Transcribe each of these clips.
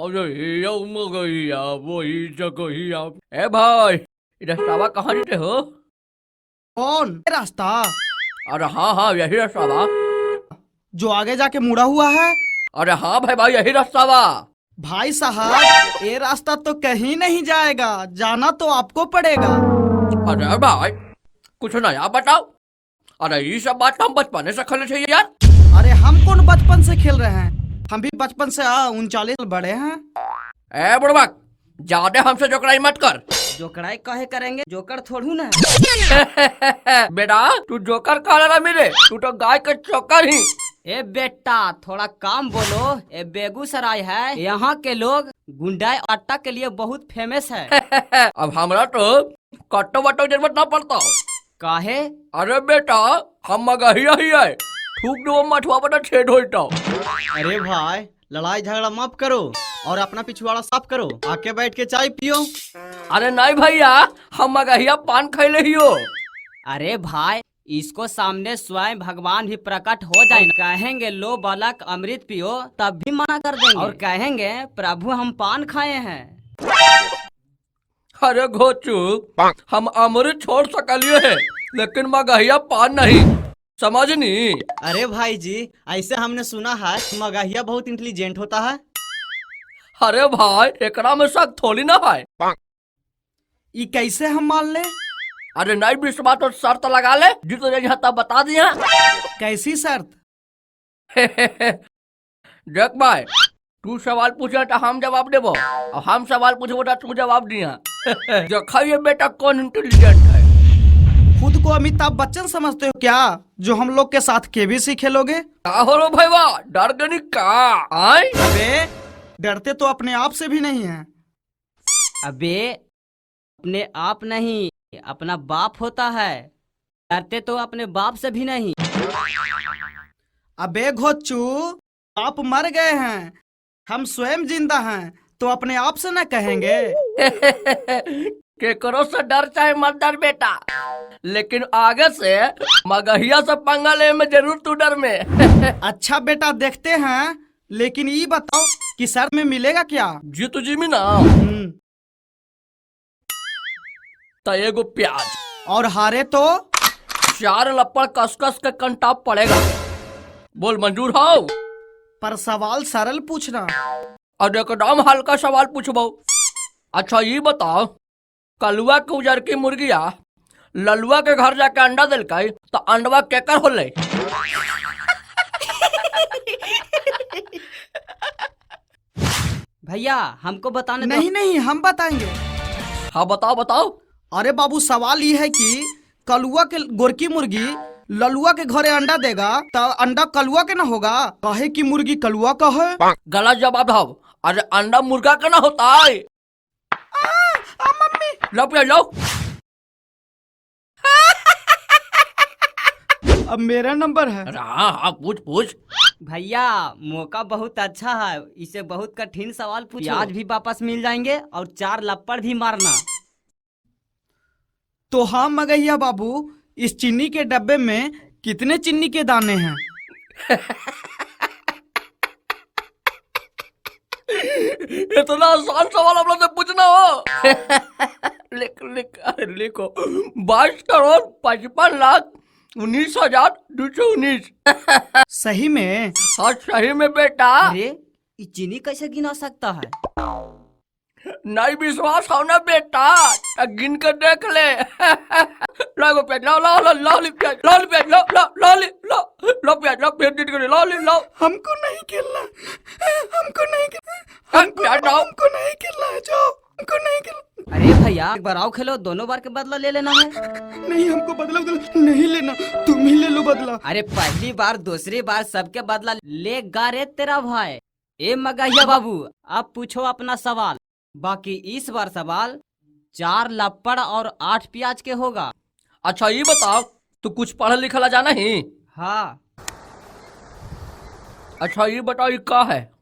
अरे यो मगैया वही जगहिया। ए भाई, रास्ता कहाँ देते हो? कौन ये रास्ता अरे हाँ हाँ, यही रास्ता बा। जो आगे जाके मुड़ा हुआ है? अरे हाँ भाई यही रास्ता बा। भाई साहब, ये रास्ता तो कहीं नहीं जाएगा, जाना तो आपको पड़ेगा। अरे भाई, कुछ नया बताओ। अरे ये सब बात हम बचपन से खेले थे यार। अरे हम कौन बचपन से खेल रहे हैं, हम भी बचपन से 39 बड़े हैं। ए बुढ़वा, ज्यादा हमसे जोकड़ाई मत कर। जोकड़ाई कहे करेंगे, जोकर थोड़ू ना। बेटा तू जोकर कह रहा मेरे, तू तो गाय का चोकर ही। ए बेटा थोड़ा काम बोलो। ए बेगूसराय है, यहाँ के लोग गुंडाई आटा के लिए बहुत फेमस है। अब हमरा तो कट्टो बट्टो जरूरत ना पड़ता। काहे? अरे बेटा, हम मगहिया ही है, थूक दो मठुआ पर छेद होता। अरे भाई, लड़ाई झगड़ा माफ करो और अपना पिछवाड़ा साफ करो, आके बैठ के चाय पियो। अरे नहीं भैया, हम मगहिया पान खैले ही हो। अरे भाई, इसको सामने स्वयं भगवान भी प्रकट हो जाए, कहेंगे लो बालक अमृत पियो, तब भी मना कर देंगे और कहेंगे प्रभु हम पान खाए हैं। अरे घोचू, हम अमृत छोड़ सकलिए है, लेकिन मगहिया पान नहीं, समझनी? अरे भाई जी, ऐसे हमने सुना है मगहिया बहुत इंटेलिजेंट होता है। अरे भाई, एकरा में शक थोड़ी ना है। ये कैसे हम मान ले? अरे नहीं विश्वास तो शर्त लगा ले, जी तो यहाँ तब बता दिया। कैसी शर्त? देख भाई, तू सवाल पूछा तो हम जवाब देबो, और हम सवाल पूछबो तो तू जवाब दिया। देखिए बेटा कौन इंटेलिजेंट है। खुद को अमिताभ बच्चन समझते हो क्या, जो हम लोग के साथ केबीसी खेलोगे? का हो रो भाई, वाह डर गनी का आए? अबे डरते तो अपने आप से भी नहीं है। अबे अपने आप नहीं, अपना बाप होता है, डरते तो अपने बाप से भी नहीं। अबे घोचू, आप मर गए हैं, हम स्वयं जिंदा हैं, तो अपने आप से न कहेंगे। के करो से डर चाहे मत डर बेटा, लेकिन आगे से मगहिया से पंगा ले में जरूर तू डर में। अच्छा बेटा देखते हैं, लेकिन ये बताओ कि सर में मिलेगा क्या? जी तू जी में ना तो एगो प्याज, और हारे तो 4 लपड़ कसकस के कंटाप पड़ेगा। बोल मंजूर हो? पर सवाल सरल पूछना। और एकदम हल्का सवाल पूछबो। अच्छा ये बताओ, कलुआ के उजर की मुर्गिया ललुआ के घर जाके अंडा दिलकई, तो अंडवा केकर होले? भैया हमको बताने दो। नहीं नहीं, हम बताएंगे। हाँ बताओ बताओ। अरे बाबू, सवाल ये है कि कलुआ के गोरकी मुर्गी ललुआ के घरे अंडा देगा, तो अंडा कलुआ के ना होगा, कहे कि मुर्गी कलुआ का है। गलत जवाब दो। अरे अंडा मुर्गा का ना होता है। मम्मी लो पिया लो। अब मेरा नंबर है। अरे हाँ हाँ, पूछ पूछ। भैया मौका बहुत अच्छा है, इसे बहुत कठिन सवाल पूछो, आज भी वापस मिल जाएंगे और 4 लप्पड़ भी मारना। तो हाँ मगहिया बाबू, इस चीनी के डब्बे में कितने चीनी के दाने हैं? इतना आसान सवाल हम लोग से पूछना हो? लिख लिख, अरे लिखो, 22,55,19,219। सही में? हाँ सही में बेटा। अरे ये चीनी कैसे गिना सकता है? नहीं विश्वास हो ना बेटा, तो गिन कर देख ले। लो प्याज, लो लो लो लो प्याज, लो प्याज, लो लो लो लो लो प्याज, लो प्याज, लो लो। हमको नहीं खेलना, हमको नहीं खेलना, हमको नहीं खेलना है, जाओ, हमको नहीं खेलना। अरे भैया एक बार आओ खेलो, दोनों बार के बदला ले लेना है। नहीं, हमको बदला नहीं लेना, तुम ही ले लो बदला। अरे पहली बार दूसरी बार सबके बदला लेगा रे तेरा भाई। ए मगहिया बाबू, अब पूछो अपना सवाल। बाकी इस बार सवाल 4 लप्पड़ और 8 प्याज के होगा। अच्छा ये बताओ, तू कुछ पढ़ा लिखा जाना ही? हाँ। अच्छा ये बताओ, ये क्या है?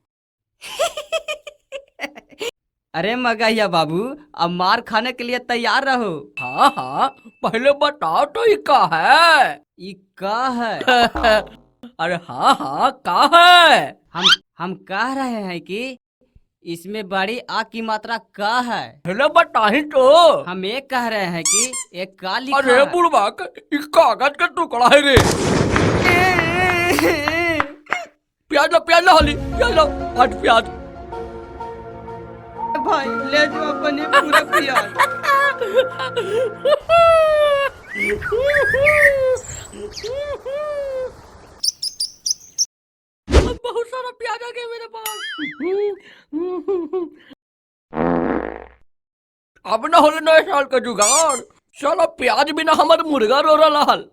अरे मगहिया बाबू, अब मार खाने के लिए तैयार रहो। हाँ हाँ, पहले बताओ तो ये क्या है? ये का है? अरे हाँ हाँ, क्या है? हम कह रहे हैं कि इसमें बड़ी आ की मात्रा का है। हेलो बताही तो। हम ये कह रहे हैं कि एक का लिखा अरे है। बुड़बक, इस कागज का टुकड़ा है रे। प्याज लो हली, प्याज लो, 8 प्याज। भाई ले जो अपने पूरा प्याज। बहुत सारा प्याज आ गया मेरे पास। अब ना होले नए साल का जुगाड़। चलो प्याज बिना हमार मुर्गा रो रहा हल।